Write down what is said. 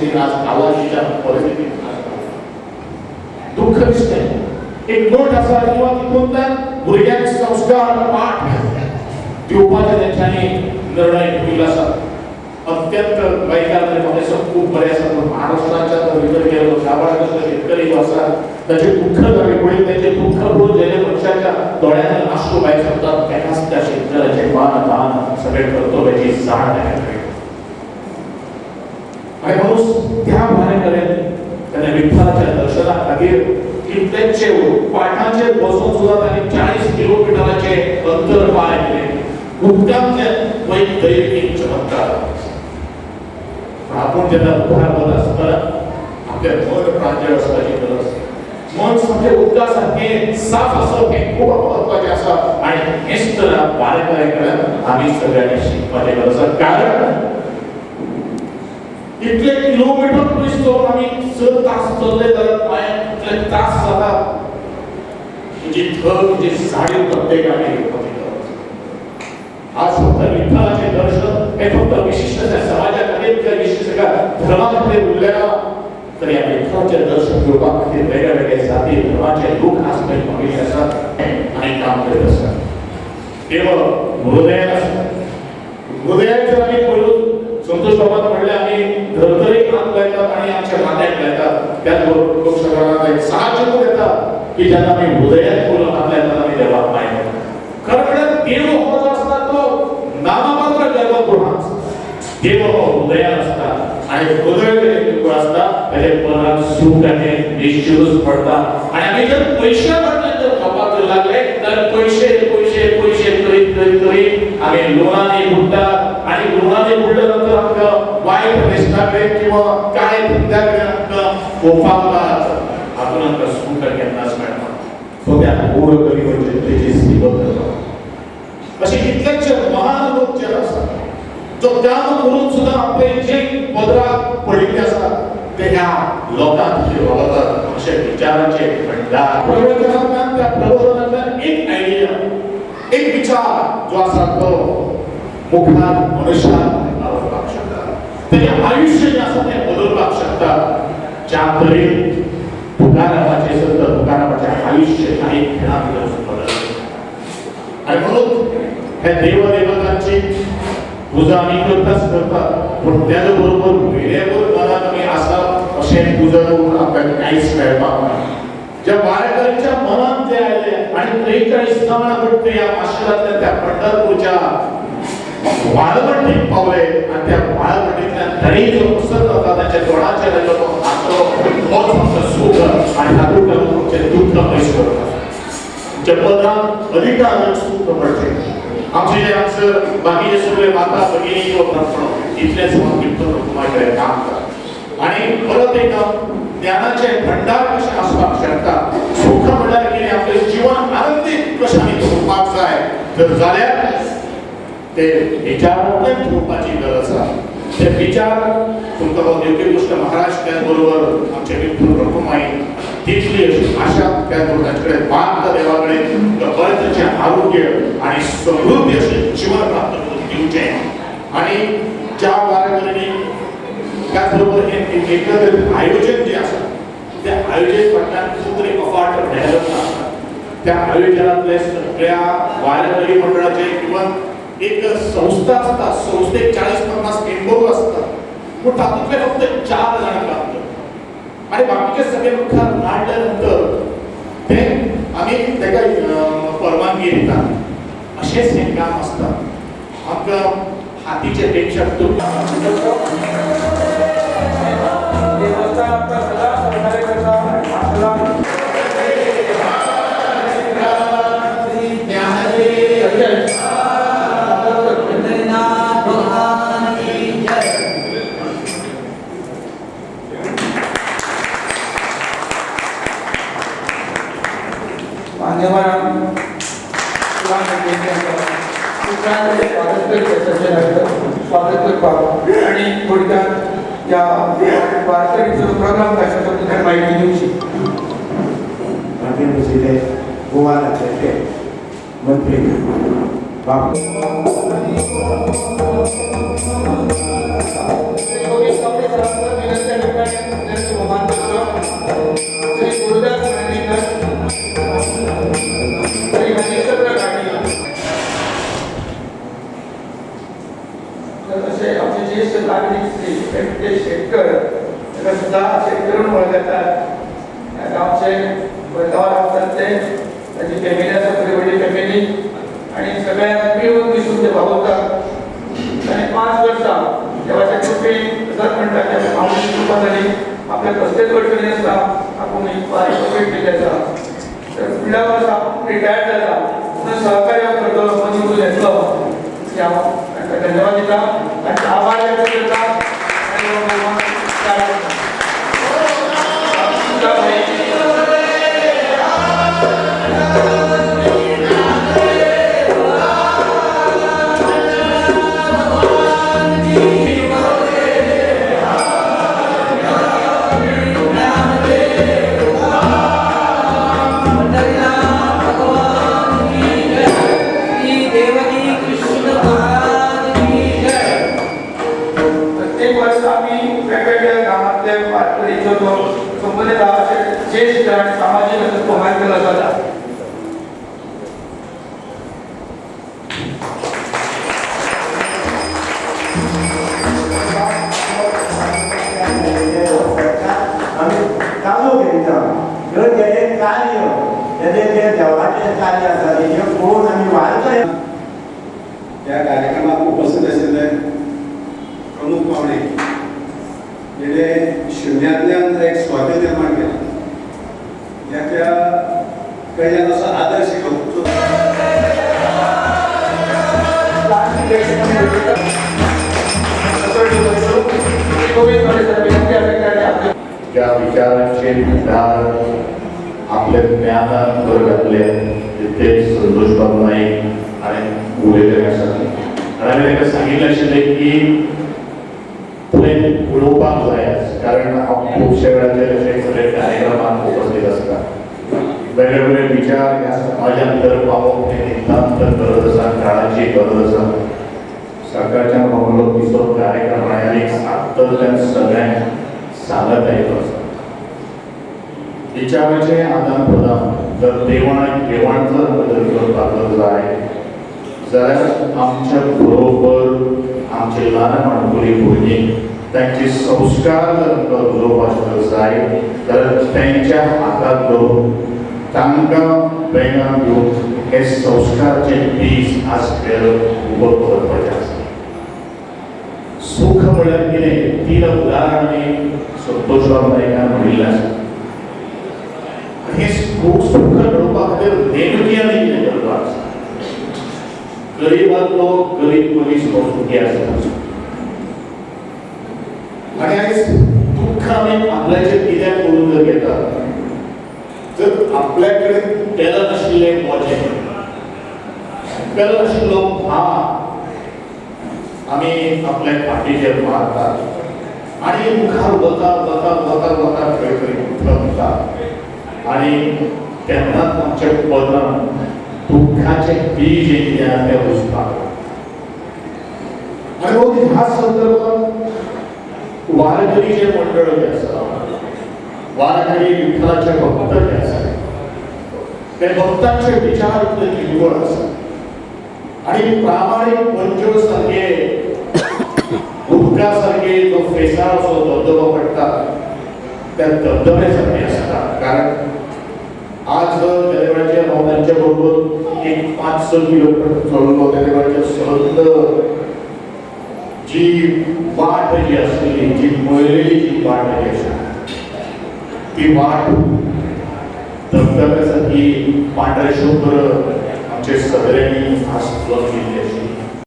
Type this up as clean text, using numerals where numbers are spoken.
परिस्थितीत आज आवाजीच्या परिस्थितीत दुःख दिसते. एक नोट असा किंवा तिथून तर भुरग्यांचे संस्कार पाठ दिवपाचे त्यांच्यानी निर्णय घेतला असा अत्यंत वैकारिक खूप बऱ्याच महाराष्ट्राच्या विचार केला सावळाचा शेतकरी असा त्याचे दुःख झाले पुढे त्याचे दुःख बोल ज्याने पक्षाच्या डोळ्याने अश्रू बाहेर शकतात त्याच त्या शेतकऱ्याचे मान दान सगळे कर्तव्याची जाण आहे. आणि म्हणून त्या भानेकडे त्याने विठ्ठलाच्या दर्शनाखातीर कित्येकशे पाठांचे बसून सुद्धा त्यांनी 40 किलोमीटरचे अंतर पार केले. उत्तम वैद्यकीय चमत्कार. आपण ज्याला उद्धार होत असताना आपल्या मन प्रांजळ असण्याची गरज असते. मन म्हणजे उद्गासारखे साफ असं हे खूप महत्वाचे असं आणि हेच तर बाळकाकडे आम्ही सगळ्यांनी शिकवायचे गरज आहे. कारण इतके किलोमीटर पुलिसतो आम्ही 6 तास चालले जात पाय तास जातात जी थक जी साडी प्रत्येकाने आज फक्त विठ्ठलाचे दर्शन हे फक्त विशिष्ट समाजामध्ये विशिष्ट धर्मामध्ये बोललेला तर या विठ्ठलाचे दर्शन लोकांमध्ये वेगवेगळे जाती धर्माचे लोक आज काही बघितले असतात आणि काम करत असतात. केवळ हृदयाचं आम्ही बोलून संतोष बाबा म्हणले आम्ही धर्तरी काम करतात आणि आमच्या नात्यात येतात त्याचबरोबर लोकसभेला एक साहजिक येतात की ज्यांना मी हृदयात बोलून आपल्या आम्ही देवा पाहिजे. खरं देव होत असतात तो नाममात्र गर्भगृहात देव हृदयात असतात आणि हृदय असतात त्याचे परिणाम सुख आणि निश्चितच पडतात. आणि आम्ही जर पैशाबद्दल जर कपात लागले तर पैसे पैसे पैसे करीत करीत करीत आम्ही लोणाने बुडतात आणि लोणाने बुडल्यानंतर आमचं वाईट निष्ठाकडे किंवा काय धंद्याकडे आमचं कोपावतात आपण आमचं सुख घेतलाच मिळणार तो त्या गोड गरीब त्याची सेवा करतो. अशी कित्येकशे महान लोक जे असतात जो त्याग करून सुद्धा आपले जे पदरात पडले असतात ते ह्या लोकांचे वावरतात असे विचारांचे भंडार. प्रबोधनातल्या त्या प्रबोधनातल्या एक आयडिया एक विचार जो असा तो मुखात मनुष्यात आवडतात शकतात त्याचे आयुष्य जे असं ते बदलतात शकतात. ज्याकडे तुकारामाचे संत तुकारामाचे आयुष्य काही खेळात आणि म्हणून ह्या देवदेवतांची पूजा आम्ही करतात पण त्याचबरोबर वेळेवर मला तुम्ही असा असे पूजा करून आपल्याला काहीच मिळणार नाही. ज्या वारकऱ्यांच्या मनात जे आले आणि 43 स्थळावरती या आश्रमातल्या त्या पंढरपूरच्या वाळवंटीत पावले आणि त्या वाळवंटीतल्या दरी जो पुस्तक होता त्याच्या तोडाचे राहिलो सुख आणि हातून तुमचे दुःख पैसे जपदान अधिकार सुख पडते. आमचे जे आमचं बाकीचे सगळे माता भगिनी किंवा ब्राह्मण इथलेच तुम्हाकडे काम करतात आणि परत एकदा ज्ञानाचे भंडार कसे असतात शकतात सुख भंडार केले आपले जीवन आनंदित कशाने स्वरूपात जाय जर झाल्या ते विचाराने स्वरूपाची गरज आहे. ते विचार तुमचा योग्य गोष्ट महाराज त्याचबरोबर आमचे विठ्ठल रखुमाई तिथली आशा त्याचबरोबर पांत देवाकडे बरेचसे आरोग्य आणि समृद्धी असे जीवन प्राप्त करून देऊचे आणि ज्या वारकऱ्यांनी त्याचबरोबर हे एकत्रित आयोजन जे असतात त्या आयोजन करताना कुठेतरी अफाट मेहनत असतात. त्या आयोजनातले सगळ्या वारकरी मंडळाचे किंवा एक संस्था असतात संस्थेत 40-50 मेंबर असतात पण त्यातून फक्त 4 जण काम करतात आणि बाकीचे सगळे मुखार काढल्यानंतर ते आम्ही त्याला परवानगी देतात असेच हे काम असतात. आमच्या हातीचे पेक्षा आणि थोडक्यात या वारकरीचं प्रोग्राम कशाबद्दल माहिती देऊ शकतो. मंत्री म्हणजे शेतकर त्याला सुद्धा शेतकरी म्हणून ओळखतात. या गावचे गावात असतात ते त्याची फॅमिली असतात, वेगवेगळी फॅमिली आणि सगळ्यांना मिळून मिसळून ते भागवतात. आणि 5 वर्षां देवाच्या कृपेने जर म्हणतात त्या माऊलीची कृपा झाली, आपल्या कसलेच अडचणी नसता आपण एक पारितोषिक दिले आसा. तर फुडल्या वर्सा आपण रिटायर्ड जाता म्हणून सहकार्य करतो मजूर घेतलो की हांव तांकां धन्यवाद दिता, तांचे आभार व्यक्त करता आनी हो भगवान कार्य करता. प्रत्येक वर्ष आम्ही वेगवेगळ्या गावातले वारकरीचो तो संबंधित गावाचे ज्येष्ठ आणि सामाजिक असं तो कार्यक्रम जाता. आम्ही चालू घेता ह्यो जे कार्य तेजे जे देवाचे कार्य आसा तेजे पळोवन आमी वारकरी या कार्यक्रमात उपस्थित असलेले प्रमुख पाहुणे जेणे शून्यातल्यान एक स्वातंत्र्य निर्माण केलं, याच्या कडल्यान असो आदर्श घेवचो. ज्या विचारांचे भंडार आपल्या ज्ञानात भर घातले ते संतोष बाबू नाईक आणि उलयले आसात. आणि हांवें ताका सांगिल्लें आशिल्लें की तुवें उडोवपाक जाय, कारण हांव खुबशे वेळाचेर अशे सगळे कार्यक्रमांक उपस्थित आसता. वेगवेगळे विचार ह्या समाजांत पावोवप हें नितांत गरज आसा, काळाची गरज आसा. सकाळच्यान हो तिसरो कार्यक्रम आनी सातत्यान सगळ्यांक सांगत आयिल्लो आसा. विचाराचे आदान प्रदान जर देवाण घेवाण जर बदल करपाक जाय जाल्यार आमच्या बरोबर आमचे ल्हान माणकुली भुरगीं तांचे संस्कार जर आमकां उलोवपाक जाय जाल्यार तांच्या हाताक धरून तांकां बेगां घेवन हे संस्काराचे बीज आज खेळ उबो करपाचें आसा. सुख म्हळ्यार कितें 3 उदाहरणांनी संतोष बाब नायकान म्हणिल्लें आसा. हे सुख मेळोवपा खातीर नेमकी आनी कितें करपाक आसा. गरीबांतलो गरीब मनीस हो सुखी आसता. आनी आयज दुख्ख आमी आपल्याचेर कित्याक करून जर घेता, जर आपल्या कडेन पेलं नाशिल्लें मोजें, पेलं नाशिल्लो भाव आमी आपल्या फाटीचेर मारतात आनी मुखार वता वता वता वता खंय तरी थकता. आनी तेन्नाच आमच्या पोटांत दुख्खाचें बीज जें कितें आसा तें रुजतात. आनी हो ह्या संदर्भांत वारकरी जे मंडळ जें आसा, वारकरी विठ्ठलाचे भक्त जे आसा, ते भक्तांचे विचार इतले निवळ आसा. आनी प्रामाणीक पंचो सारके उदका सारके जो फेसाळ असो धबधबो पडटा त्या धबधब्या सारके आसता. कारण आज त्या वेळाचेर हांव तांचे बरोबर एक 5-6 किलोमीटर चललो. त्या वेळाचेर सतत जी वाट जी आसली, जी मळलेली जी वाट जी आसा, ती वाट धबधब्या सारकी पांढरे शुभ्र आमचे सदऱ्यांनी आसलो गेल्ली आशिल्ली.